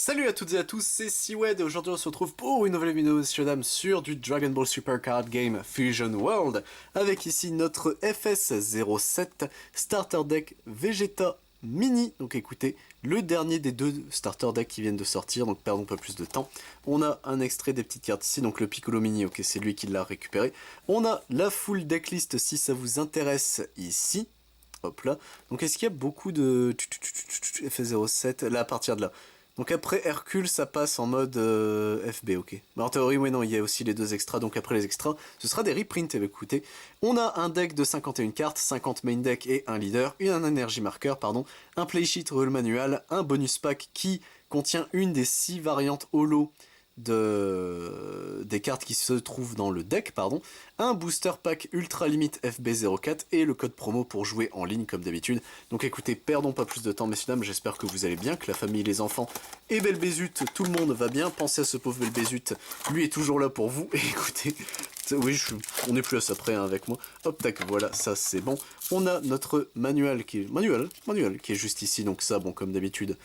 Salut à toutes et à tous, c'est Siwed et aujourd'hui on se retrouve pour une nouvelle vidéo messieurs dames sur du Dragon Ball Super Card Game Fusion World avec ici notre FS07 Starter Deck Vegeta Mini. Donc écoutez, le dernier des deux Starter Decks qui viennent de sortir, donc perdons pas plus de temps. On a un extrait des petites cartes ici, donc le Piccolo Mini, ok c'est lui qui l'a récupéré. On a la full decklist si ça vous intéresse ici. Hop là. Donc est-ce qu'il y a beaucoup de FS07 là à partir de là? Donc après Hercule, ça passe en mode FB, ok. Mais en théorie, oui, non, il y a aussi les deux extras, donc après les extras, ce sera des reprints, et écoutez. On a un deck de 51 cartes, 50 main deck et un leader, un energy marker, pardon, un playsheet rule manual, un bonus pack qui contient une des 6 variantes holo des cartes qui se trouvent dans le deck, pardon, un booster pack ultra limite FB04 et le code promo pour jouer en ligne comme d'habitude. Donc écoutez, perdons pas plus de temps messieurs dames, j'espère que vous allez bien, que la famille, les enfants et Belbézut, tout le monde va bien. Pensez à ce pauvre Belbézut, lui est toujours là pour vous, et écoutez, oui, on n'est plus à ça près hein, avec moi. Hop, tac, voilà, ça c'est bon. On a notre manuel qui est, manuel qui est juste ici, donc ça, bon, comme d'habitude,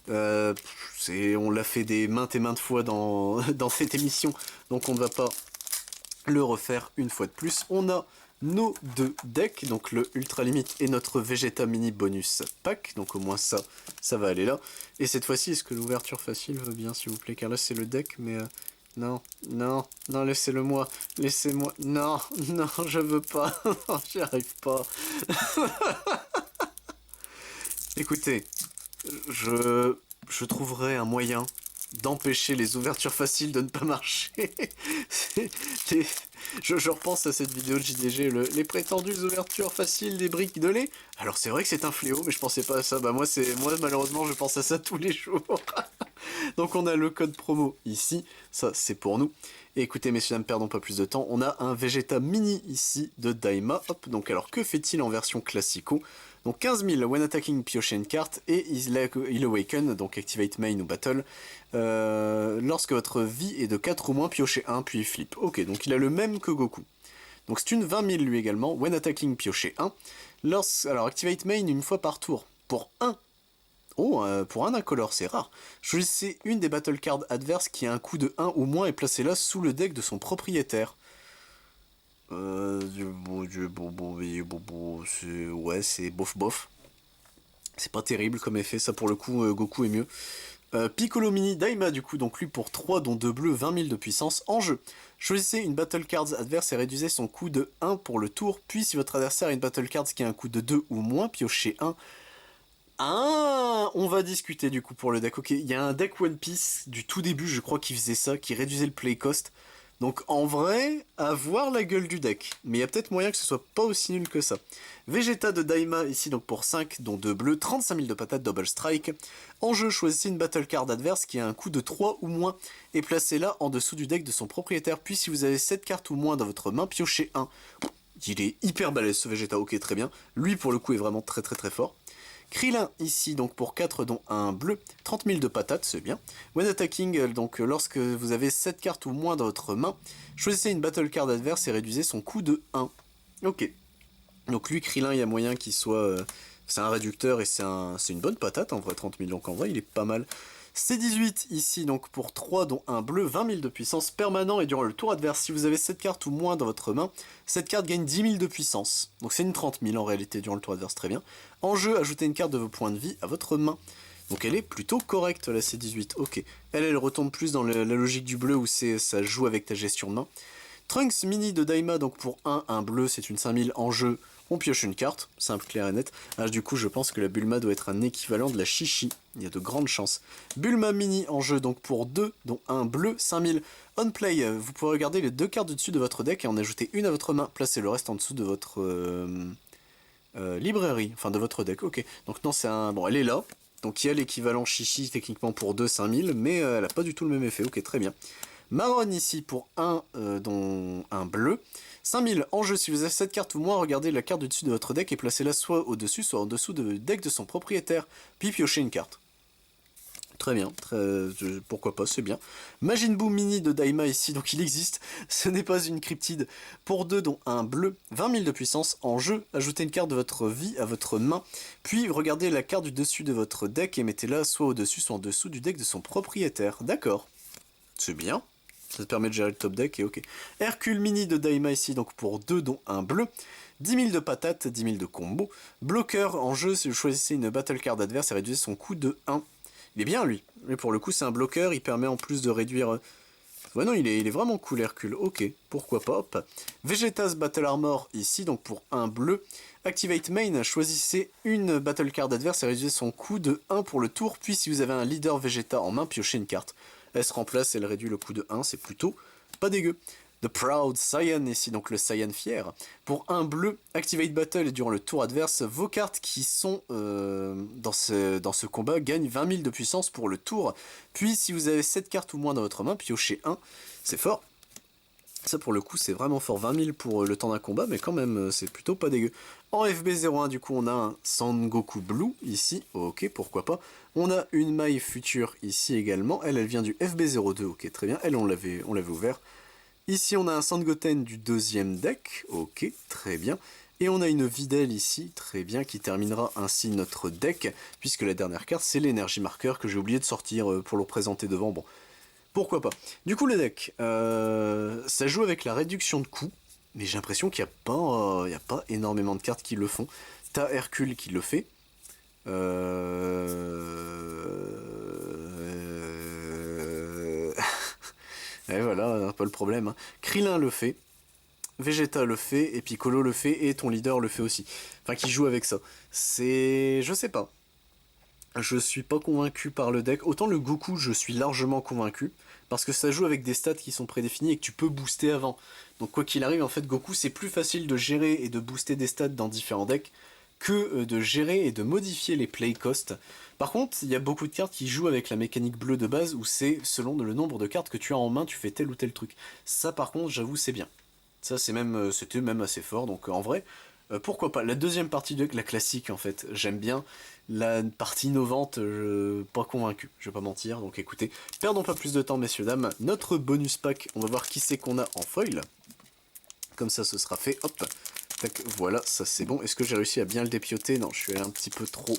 on l'a fait des maintes et maintes fois dans, dans cette émission, donc on ne va pas le refaire une fois de plus. On a nos deux decks, donc le Ultra Limite et notre Vegeta Mini Bonus Pack, donc au moins ça va aller là. Et cette fois-ci, est-ce que l'ouverture facile va bien, s'il vous plaît, car là c'est le deck, mais non, non, non, laissez-le moi, laissez-moi, non, non, je veux pas, j'y arrive pas. Écoutez, je trouverai un moyen d'empêcher les ouvertures faciles de ne pas marcher. Je repense à cette vidéo de JDG, les prétendues ouvertures faciles des briques de lait. Alors c'est vrai que c'est un fléau, mais je pensais pas à ça. Bah moi malheureusement je pense à ça tous les jours. Donc on a le code promo ici, ça c'est pour nous. Et écoutez messieurs dames, perdons pas plus de temps, on a un Vegeta Mini ici de Daima. Hop, donc alors que fait-il en version classico? Donc 15 000 when attacking piocher une carte et il awaken, donc activate main ou battle. Lorsque votre vie est de 4 ou moins, piochez 1 puis flip. Ok, donc il a le même que Goku. Donc c'est une 20 000 lui également, when attacking piocher 1. Alors activate main une fois par tour, pour 1. Oh, pour un incolore, c'est rare. Choisissez une des battle cards adverses qui a un coût de 1 ou moins et placez-la sous le deck de son propriétaire. Ouais, c'est bof bof. C'est pas terrible comme effet, ça pour le coup, Goku est mieux. Piccolo Mini Daima du coup, donc lui pour 3 dont 2 bleus, 20 000 de puissance en jeu. Choisissez une battle cards adverse et réduisez son coût de 1 pour le tour, puis si votre adversaire a une battle cards qui a un coût de 2 ou moins, piochez 1. Ah, on va discuter du coup pour le deck. Ok, il y a un deck One Piece du tout début, je crois, qui faisait ça, qui réduisait le play cost. Donc en vrai, à voir la gueule du deck. Mais il y a peut-être moyen que ce soit pas aussi nul que ça. Vegeta de Daima ici donc pour 5, dont 2 bleus, 35 000 de patates, double strike. En jeu, choisissez une battle card adverse qui a un coût de 3 ou moins et placez-la en dessous du deck de son propriétaire. Puis si vous avez 7 cartes ou moins dans votre main, piochez 1. Il est hyper balèze ce Vegeta, ok très bien. Lui pour le coup est vraiment très très très fort. Krillin ici donc pour 4 dont un bleu, 30 000 de patates, c'est bien. When attacking, donc lorsque vous avez 7 cartes ou moins dans votre main, choisissez une battle card adverse et réduisez son coût de 1. Ok. Donc lui, Krillin, il y a moyen qu'il soit... c'est un réducteur et c'est une bonne patate en vrai, 30 000, donc en vrai il est pas mal. C18 ici donc pour 3 dont un bleu, 20 000 de puissance permanent et durant le tour adverse, si vous avez 7 cartes ou moins dans votre main, cette carte gagne 10 000 de puissance. Donc c'est une 30 000 en réalité durant le tour adverse, très bien. En jeu, ajoutez une carte de vos points de vie à votre main. Donc elle est plutôt correcte la C18, ok. Elle retombe plus dans la logique du bleu où ça joue avec ta gestion de main. Trunks Mini de Daima, donc pour un bleu, c'est une 5000 en jeu, on pioche une carte, simple, clair et net. Ah, du coup, je pense que la Bulma doit être un équivalent de la Chichi, il y a de grandes chances. Bulma Mini en jeu, donc pour 2, dont un bleu, 5000. On play, vous pourrez regarder les 2 cartes du dessus de votre deck et en ajouter une à votre main, placez le reste en dessous de votre librairie, enfin de votre deck, ok. Donc non, c'est un... Bon, elle est là, donc il y a l'équivalent Chichi techniquement pour 2, 5000, mais elle a pas du tout le même effet, ok, très bien. Marron ici pour 1, dont un bleu. 5000 en jeu, si vous avez cette carte ou moins, regardez la carte du dessus de votre deck et placez-la soit au-dessus, soit en dessous du deck de son propriétaire, puis piochez une carte. Très bien, pourquoi pas, c'est bien. Majin Buu Mini de Daima ici, donc il existe. Ce n'est pas une cryptide. Pour 2, dont un bleu, 20 000 de puissance. En jeu, ajoutez une carte de votre vie à votre main. Puis regardez la carte du dessus de votre deck et mettez-la soit au-dessus, soit en dessous du deck de son propriétaire. D'accord. C'est bien. Ça te permet de gérer le top deck et ok. Hercule Mini de Daima ici, donc pour 2, dont un bleu. 10 000 de patates, 10 000 de combo. Bloqueur en jeu, si vous choisissez une battle card adverse, et réduisez son coût de 1. Il est bien lui. Mais pour le coup c'est un bloqueur, il permet en plus de réduire... Ouais non, il est vraiment cool Hercule, ok, pourquoi pas, hop. Vegetas Battle Armor ici, donc pour un bleu. Activate Main, choisissez une battle card adverse et réduisez son coût de 1 pour le tour, puis si vous avez un leader Vegeta en main, piochez une carte. Elle se remplace, elle réduit le coût de 1, c'est plutôt pas dégueu. The Proud Saiyan, ici donc le Saiyan fier. Pour un bleu, Activate Battle et durant le tour adverse, vos cartes qui sont dans ce combat gagnent 20 000 de puissance pour le tour. Puis si vous avez 7 cartes ou moins dans votre main, piochez 1. C'est fort. Ça pour le coup c'est vraiment fort, 20 000 pour le temps d'un combat, mais quand même c'est plutôt pas dégueu. En FB01 du coup on a un Sangoku Blue ici, ok pourquoi pas. On a une Mai Future ici également, elle vient du FB02, ok très bien, elle on l'avait ouvert. Ici on a un Sangoten du deuxième deck, ok, très bien. Et on a une Videl ici, très bien, qui terminera ainsi notre deck, puisque la dernière carte c'est l'énergie marqueur que j'ai oublié de sortir pour le présenter devant, bon, pourquoi pas. Du coup le deck, ça joue avec la réduction de coût, mais j'ai l'impression qu'il n'y a pas énormément de cartes qui le font. T'as Hercule qui le fait. Et voilà, un peu le problème. Hein. Krillin le fait, Vegeta le fait, et Piccolo le fait, et ton leader le fait aussi. Enfin, qui joue avec ça. C'est... je sais pas. Je suis pas convaincu par le deck. Autant le Goku, je suis largement convaincu, parce que ça joue avec des stats qui sont prédéfinis et que tu peux booster avant. Donc quoi qu'il arrive, en fait, Goku, c'est plus facile de gérer et de booster des stats dans différents decks que de gérer et de modifier les play costs. Par contre, il y a beaucoup de cartes qui jouent avec la mécanique bleue de base, où c'est selon le nombre de cartes que tu as en main, tu fais tel ou tel truc. Ça par contre, j'avoue, c'est bien. Ça c'est même, c'était même assez fort, donc en vrai, pourquoi pas. La deuxième partie de la classique en fait, j'aime bien. La partie innovante, pas convaincu, je vais pas mentir, donc écoutez, perdons pas plus de temps messieurs dames, notre bonus pack, on va voir qui c'est qu'on a en foil. Comme ça ce sera fait, hop, tac, voilà, ça c'est bon. Est-ce que j'ai réussi à bien le dépioter? Non, je suis allé un petit peu trop...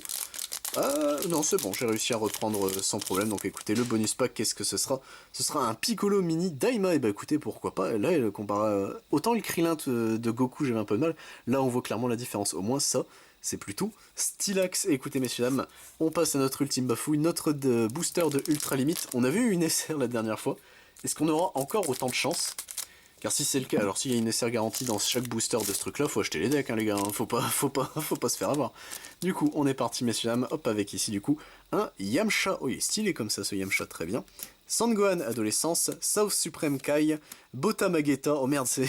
non, c'est bon, j'ai réussi à reprendre sans problème. Donc écoutez, le bonus pack, qu'est-ce que ce sera? Ce sera un Piccolo Mini Daima. Et bah écoutez, pourquoi pas. Là, comparé autant le Krillin de Goku, j'avais un peu de mal. Là, on voit clairement la différence. Au moins, ça, c'est plutôt stylax. Et écoutez, messieurs, dames, on passe à notre ultime bafouille, notre booster de Ultra Limite. On avait eu une SR la dernière fois. Est-ce qu'on aura encore autant de chance? Car si c'est le cas, alors s'il y a une SR garantie dans chaque booster de ce truc là, faut acheter les decks hein, les gars, hein. Faut pas se faire avoir. Du coup, on est parti messieurs dames, hop avec ici du coup, un Yamcha, oh il est stylé comme ça ce Yamcha, très bien. Sangohan Adolescence, South Supreme Kai, Bota Magetta, oh merde c'est...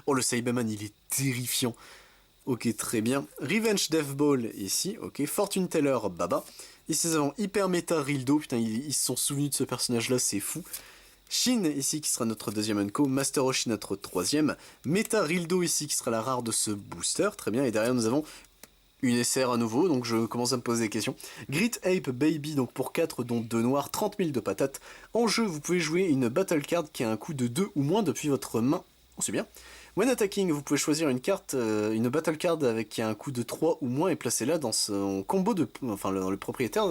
oh le Saibaman il est terrifiant. Ok très bien, Revenge Death Ball ici, ok, Fortune Teller Baba. Ici nous avons Hyper Meta Rildo, putain ils se sont souvenus de ce personnage là, c'est fou. Shin ici qui sera notre deuxième Unco, Master Roshi notre troisième, Meta Rildo ici qui sera la rare de ce booster, très bien, et derrière nous avons une SR à nouveau, donc je commence à me poser des questions. Grit Ape Baby, donc pour 4 dont 2 noirs, 30 000 de patates. En jeu, vous pouvez jouer une Battle Card qui a un coût de 2 ou moins depuis votre main, oh, c'est bien. When attacking, vous pouvez choisir une carte, une Battle Card avec qui a un coût de 3 ou moins et placer là dans son combo de... enfin dans le propriétaire,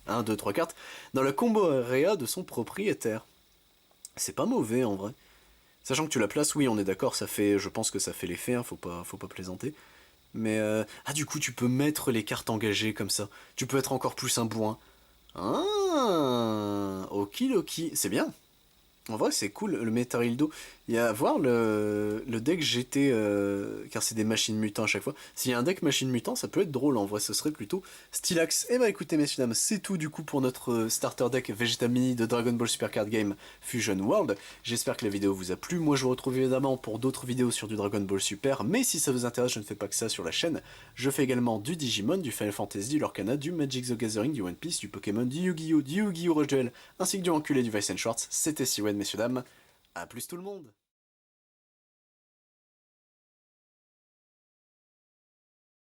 1, 2, 3 cartes, dans la combo area de son propriétaire. C'est pas mauvais en vrai. Sachant que tu la places, oui, on est d'accord, ça fait, je pense que ça fait l'effet, hein, faut pas plaisanter. Mais, ah, du coup, tu peux mettre les cartes engagées comme ça. Tu peux être encore plus un bourrin. Ah, okidoki, c'est bien. En vrai, c'est cool, le Metarildo. Il y a à voir le deck GT, car c'est des machines mutants à chaque fois. S'il y a un deck machine mutant, ça peut être drôle, en vrai, ce serait plutôt stylax. Et bah écoutez, messieurs, dames, c'est tout du coup pour notre starter deck Vegeta Mini de Dragon Ball Super Card Game Fusion World. J'espère que la vidéo vous a plu. Moi, je vous retrouve évidemment pour d'autres vidéos sur du Dragon Ball Super, mais si ça vous intéresse, je ne fais pas que ça sur la chaîne. Je fais également du Digimon, du Final Fantasy, du Lorcana, du Magic the Gathering, du One Piece, du Pokémon, du Yu-Gi-Oh, Rush Duel, ainsi que du enculé du Vice Schwartz. C'était Siwen, messieurs, dames. A plus tout le monde!